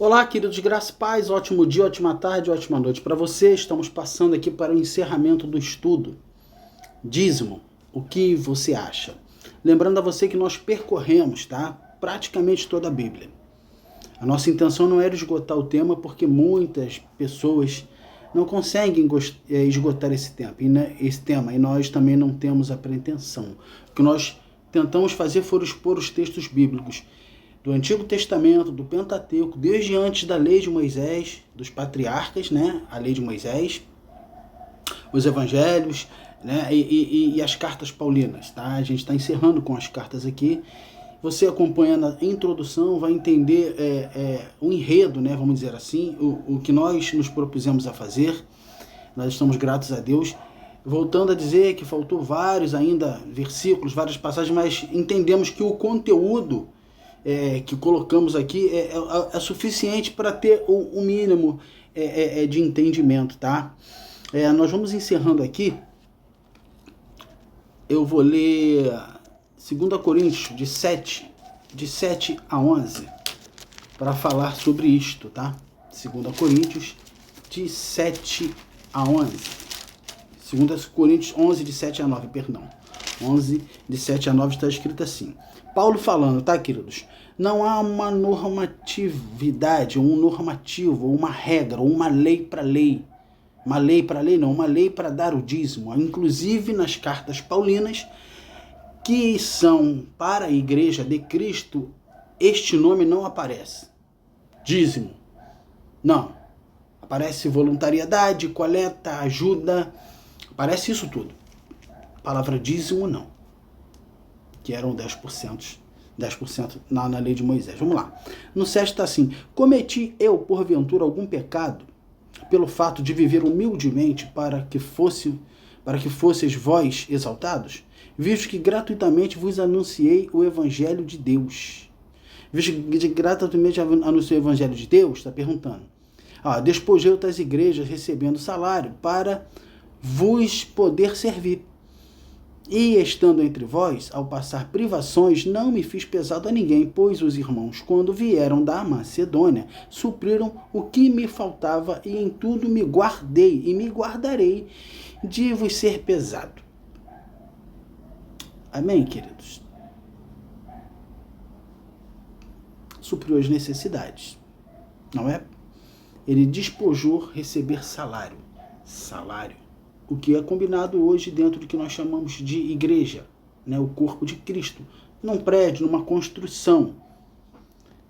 Olá, queridos, graça e paz, ótimo dia, ótima tarde, ótima noite para você. Estamos passando aqui para o encerramento do estudo. Dízimo, o que você acha? Lembrando a você que nós percorremos, tá? Praticamente toda a Bíblia. A nossa intenção não era esgotar o tema, porque muitas pessoas não conseguem esgotar esse tema, e nós também não temos a pretensão. O que nós tentamos fazer foi expor os textos bíblicos do Antigo Testamento, do Pentateuco, desde antes da lei de Moisés, dos patriarcas, né? A lei de Moisés, os evangelhos, né? E as cartas paulinas, tá? A gente está encerrando com as cartas aqui. Você acompanhando a introdução vai entender o enredo, né? Vamos dizer assim, o que nós nos propusemos a fazer. Nós estamos gratos a Deus. Voltando a dizer que faltou vários ainda versículos, várias passagens, mas entendemos que o conteúdo que colocamos aqui é suficiente para ter o mínimo de entendimento, tá? Nós vamos encerrando aqui. Eu vou ler 2 Coríntios de 7 a 11 para falar sobre isto, tá? 2 Coríntios de 7 a 11. 2 Coríntios 11 de 7 a 9, perdão. 11 de 7 a 9 está escrito assim. Paulo falando, tá, queridos? Não há uma normatividade, um normativo, uma regra, uma lei para lei. Uma lei para lei não, uma lei para dar o dízimo. Inclusive nas cartas paulinas, que são para a igreja de Cristo, este nome não aparece. Dízimo. Não. Aparece voluntariedade, coleta, ajuda. Aparece isso tudo. A palavra dízimo não. Que eram 10% na lei de Moisés. Vamos lá. No 7 está assim: cometi eu, porventura, algum pecado, pelo fato de viver humildemente para que fosseis vós exaltados? Visto que gratuitamente vos anunciei o Evangelho de Deus. Visto que gratuitamente anunciei o Evangelho de Deus, está perguntando. Despojei outras igrejas recebendo salário para vos poder servir. E estando entre vós, ao passar privações, não me fiz pesado a ninguém, pois os irmãos, quando vieram da Macedônia, supriram o que me faltava, e em tudo me guardei e me guardarei de vos ser pesado. Amém, queridos? Supriu as necessidades, não é? Ele despojou receber salário. O que é combinado hoje dentro do que nós chamamos de igreja, né? O corpo de Cristo, num prédio, numa construção.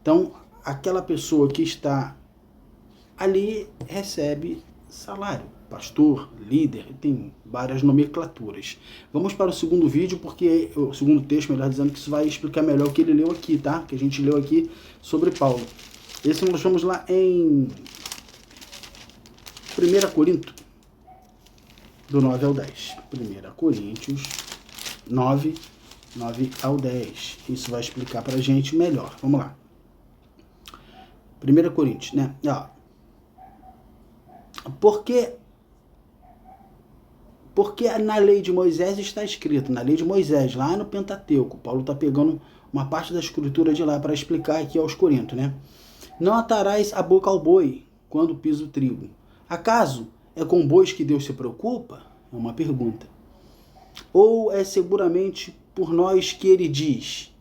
Então, aquela pessoa que está ali recebe salário. Pastor, líder, tem várias nomenclaturas. Vamos para o segundo vídeo, porque o segundo texto, melhor dizendo, que isso vai explicar melhor o que ele leu aqui, tá? Que a gente leu aqui sobre Paulo. Esse nós vamos lá em 1 Coríntios, do 9 ao 10. 1 Coríntios 9 ao 10. Isso vai explicar pra gente melhor. Vamos lá. 1 Coríntios, né? Porque na lei de Moisés está escrito, na lei de Moisés, lá no Pentateuco, Paulo está pegando uma parte da escritura de lá para explicar aqui aos Coríntios, né? Não atarás a boca ao boi quando pisa o trigo. Acaso é com bois que Deus se preocupa? É uma pergunta. Ou é seguramente por nós que ele diz?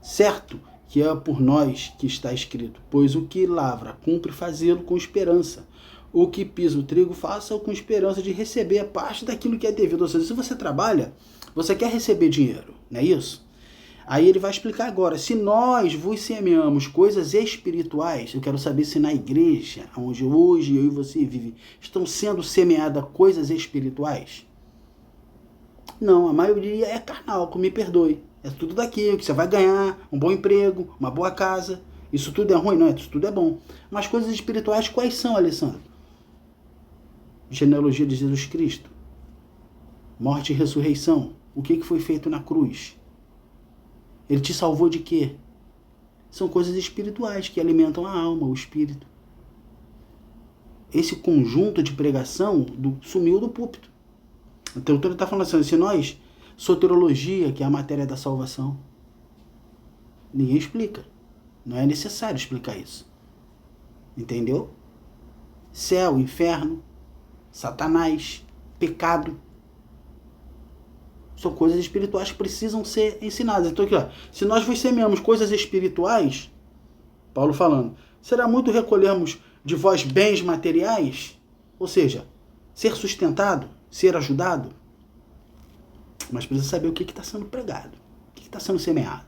Certo que é por nós que está escrito, pois o que lavra cumpre fazê-lo com esperança. O que pisa o trigo, faça-o com esperança de receber a parte daquilo que é devido. Ou seja, se você trabalha, você quer receber dinheiro, não é isso? Aí ele vai explicar agora, se nós vos semeamos coisas espirituais, eu quero saber se na igreja, onde hoje eu e você vivem, estão sendo semeadas coisas espirituais? Não, a maioria é carnal, me perdoe. É tudo daquilo que você vai ganhar, um bom emprego, uma boa casa. Isso tudo é ruim? Não, isso tudo é bom. Mas coisas espirituais quais são, Alessandro? Genealogia de Jesus Cristo. Morte e ressurreição. O que foi feito na cruz? Ele te salvou de quê? São coisas espirituais que alimentam a alma, o espírito. Esse conjunto de pregação sumiu do púlpito. Então ele está falando assim, se nós, soteriologia, que é a matéria da salvação, ninguém explica. Não é necessário explicar isso. Entendeu? Céu, inferno, Satanás, pecado. São coisas espirituais que precisam ser ensinadas. Então aqui, ó, se nós vos semeamos coisas espirituais, Paulo falando, será muito recolhermos de vós bens materiais? Ou seja, ser sustentado, ser ajudado? Mas precisa saber o que está sendo pregado, o que está sendo semeado.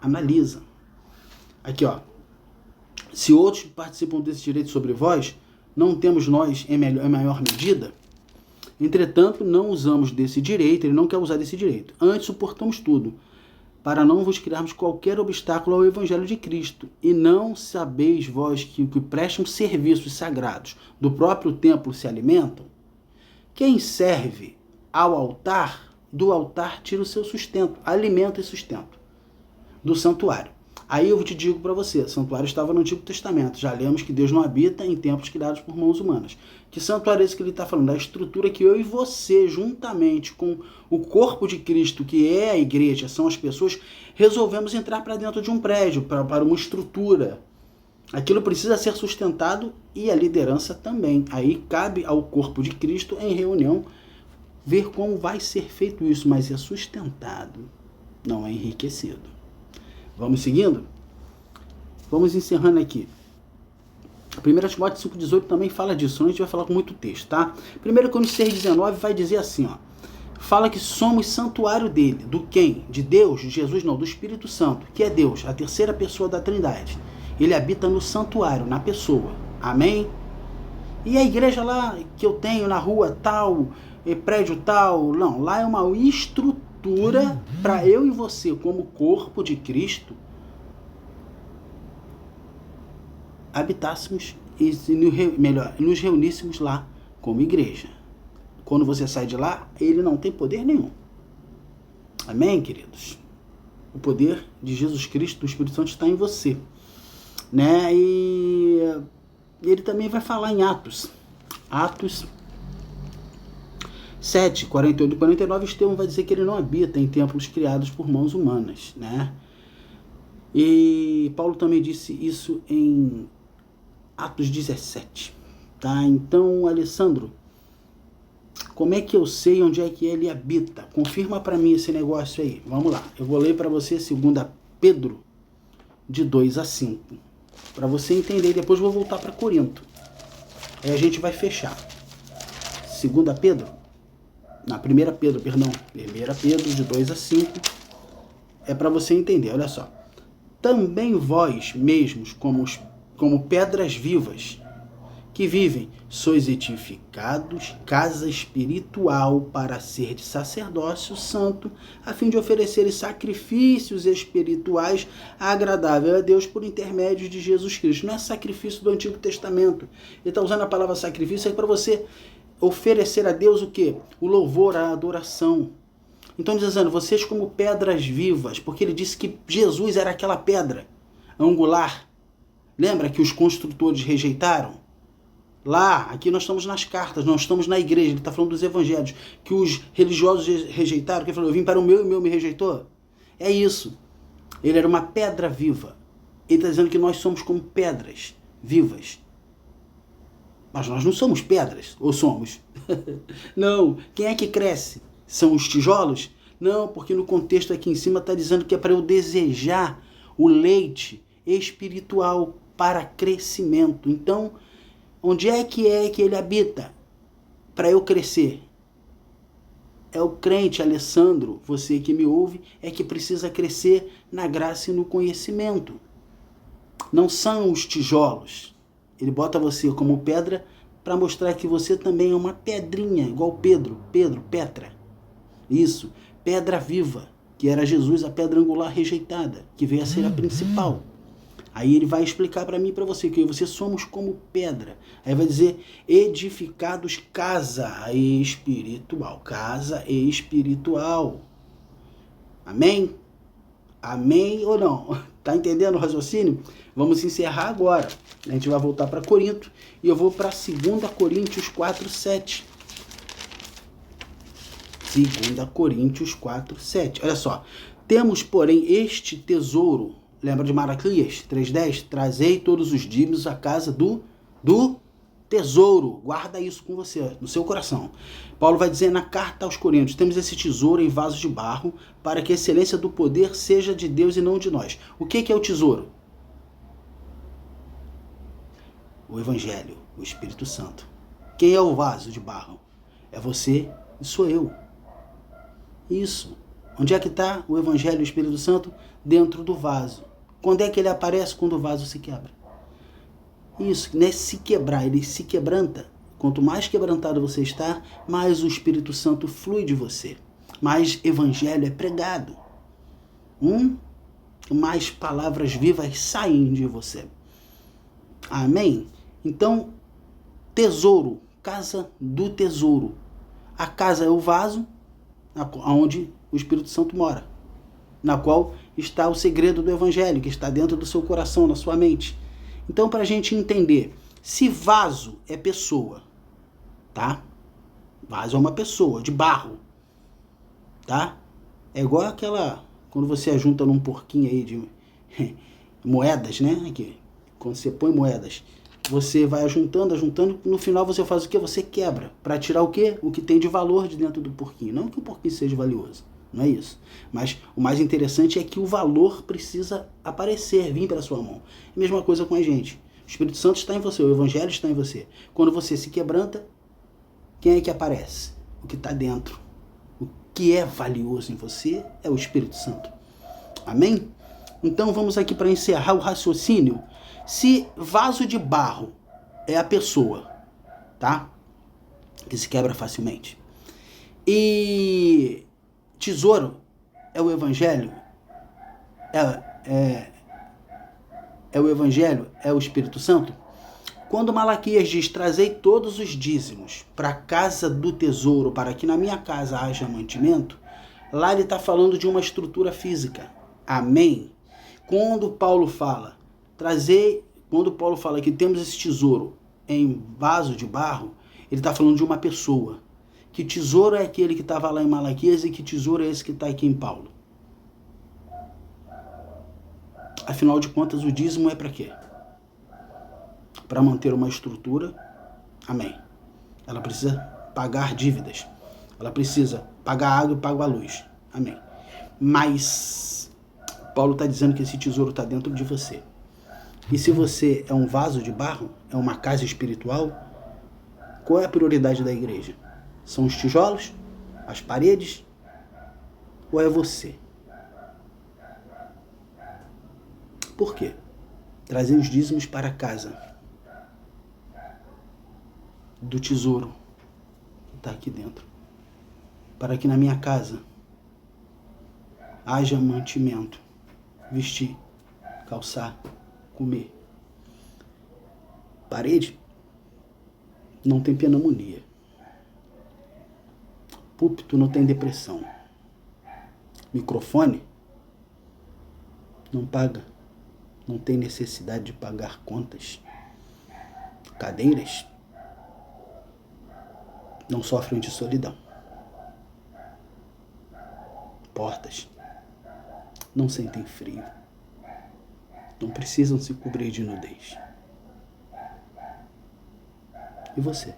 Analisa. Aqui, ó. Se outros participam desse direito sobre vós, não temos nós em maior medida? Entretanto, não usamos desse direito, ele não quer usar desse direito. Antes, suportamos tudo, para não vos criarmos qualquer obstáculo ao Evangelho de Cristo. E não sabeis vós que o que prestam serviços sagrados do próprio templo se alimentam? Quem serve ao altar, do altar tira o seu sustento, alimento e sustento do santuário. Aí eu te digo para você, o santuário estava no Antigo Testamento, já lemos que Deus não habita em templos criados por mãos humanas. Que santuário é esse que ele está falando? Da estrutura que eu e você, juntamente com o corpo de Cristo, que é a igreja, são as pessoas, resolvemos entrar para dentro de um prédio, para uma estrutura. Aquilo precisa ser sustentado e a liderança também. Aí cabe ao corpo de Cristo, em reunião, ver como vai ser feito isso, mas é sustentado, não é enriquecido. Vamos seguindo? Vamos encerrando aqui. 1 Timóteo 5,18 também fala disso, senão a gente vai falar com muito texto, tá? 1 Coríntios 6,19 vai dizer assim, ó. Fala que somos santuário dele. Do quem? De Deus? De Jesus? Não, do Espírito Santo, que é Deus, a terceira pessoa da Trindade. Ele habita no santuário, na pessoa. Amém? E a igreja lá que eu tenho na rua tal, prédio tal, não, lá é uma estrutura para eu e você, como corpo de Cristo, habitássemos e nos reuníssemos lá como igreja. Quando você sai de lá, ele não tem poder nenhum. Amém, queridos? O poder de Jesus Cristo, do Espírito Santo, está em você. Né? E ele também vai falar em Atos 7, 48 e 49, Estevão vai dizer que ele não habita em templos criados por mãos humanas, né? E Paulo também disse isso em Atos 17, tá? Então, Alessandro, como é que eu sei onde é que ele habita? Confirma para mim esse negócio aí. Vamos lá, eu vou ler para você 2 Pedro, de 2 a 5, para você entender, depois eu vou voltar para Corinto. Aí a gente vai fechar. 2 Pedro, 1 Pedro, de 2 a 5, é para você entender, olha só. Também vós mesmos, como pedras vivas, que vivem, sois edificados, casa espiritual, para ser de sacerdócio santo, a fim de oferecerem sacrifícios espirituais agradáveis a Deus por intermédio de Jesus Cristo. Não é sacrifício do Antigo Testamento. Ele está usando a palavra sacrifício aí para você oferecer a Deus o quê? O louvor, a adoração. Então dizendo, vocês como pedras vivas, porque ele disse que Jesus era aquela pedra angular. Lembra que os construtores rejeitaram? Lá, aqui nós estamos nas cartas, nós estamos na igreja, ele está falando dos evangelhos, que os religiosos rejeitaram, que ele falou, eu vim para o meu e o meu me rejeitou. É isso. Ele era uma pedra viva. Ele está dizendo que nós somos como pedras vivas. Mas nós não somos pedras, ou somos? Não. Quem é que cresce? São os tijolos? Não, porque no contexto aqui em cima está dizendo que é para eu desejar o leite espiritual para crescimento. Então, onde é que ele habita para eu crescer? É o crente, Alessandro, você que me ouve, é que precisa crescer na graça e no conhecimento. Não são os tijolos. Ele bota você como pedra para mostrar que você também é uma pedrinha, igual Pedro, Petra. Isso, pedra viva, que era Jesus, a pedra angular rejeitada, que veio a ser a principal. Aí ele vai explicar para mim e para você que você somos como pedra. Aí vai dizer edificados casa espiritual. Casa espiritual. Amém? Amém ou não? Tá entendendo o raciocínio? Vamos encerrar agora. A gente vai voltar para Corinto e eu vou para 2 Coríntios 4, 7. 2 Coríntios 4, 7. Olha só. Temos, porém, este tesouro. Lembra de Malaquias 3:10? Trazei todos os dízimos à casa do tesouro. Guarda isso com você, no seu coração. Paulo vai dizer na carta aos Coríntios: temos esse tesouro em vasos de barro, para que a excelência do poder seja de Deus e não de nós. O que é o tesouro? O Evangelho, o Espírito Santo. Quem é o vaso de barro? É você e sou eu. Isso. Onde é que está o Evangelho e o Espírito Santo? Dentro do vaso. Quando é que ele aparece? Quando o vaso se quebra. Isso, né? Se quebrar, ele se quebranta. Quanto mais quebrantado você está, mais o Espírito Santo flui de você. Mais Evangelho é pregado. Mais palavras vivas saem de você. Amém? Então, tesouro, casa do tesouro. A casa é o vaso onde o Espírito Santo mora, na qual está o segredo do Evangelho, que está dentro do seu coração, na sua mente. Então, para a gente entender, se vaso é pessoa, tá? Vaso é uma pessoa, de barro, tá? É igual aquela, quando você junta num porquinho aí de moedas, né? Aqui, quando você põe moedas, você vai ajuntando, no final você faz o quê? Você quebra, para tirar o quê? O que tem de valor de dentro do porquinho. Não que o porquinho seja valioso, não é isso. Mas o mais interessante é que o valor precisa aparecer, vir para a sua mão. Mesma coisa com a gente. O Espírito Santo está em você, o Evangelho está em você. Quando você se quebranta, quem é que aparece? O que está dentro. O que é valioso em você é o Espírito Santo. Amém? Então vamos aqui para encerrar o raciocínio. Se vaso de barro é a pessoa, tá? Que se quebra facilmente. E tesouro é o Evangelho, é o Evangelho, é o Espírito Santo. Quando Malaquias diz: trazei todos os dízimos para a casa do tesouro, para que na minha casa haja mantimento, lá ele está falando de uma estrutura física. Amém? Quando Paulo fala que temos esse tesouro em vaso de barro, ele está falando de uma pessoa. Que tesouro é aquele que estava lá em Malaquias e que tesouro é esse que está aqui em Paulo? Afinal de contas, o dízimo é para quê? Para manter uma estrutura. Amém. Ela precisa pagar dívidas. Ela precisa pagar água e pagar a luz. Amém. Mas Paulo está dizendo que esse tesouro está dentro de você. E se você é um vaso de barro, é uma casa espiritual, qual é a prioridade da igreja? São os tijolos? As paredes? Ou é você? Por quê? Trazer os dízimos para casa do tesouro que está aqui dentro. Para que na minha casa haja mantimento, vestir, calçar, comer. Parede não tem pneumonia. Púlpito não tem depressão. Microfone não paga, não tem necessidade de pagar contas. Cadeiras não sofrem de solidão. Portas não sentem frio. Não precisam se cobrir de nudez. E você?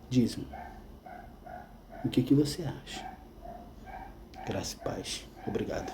Diz-me, o que você acha? Graça e paz. Obrigado.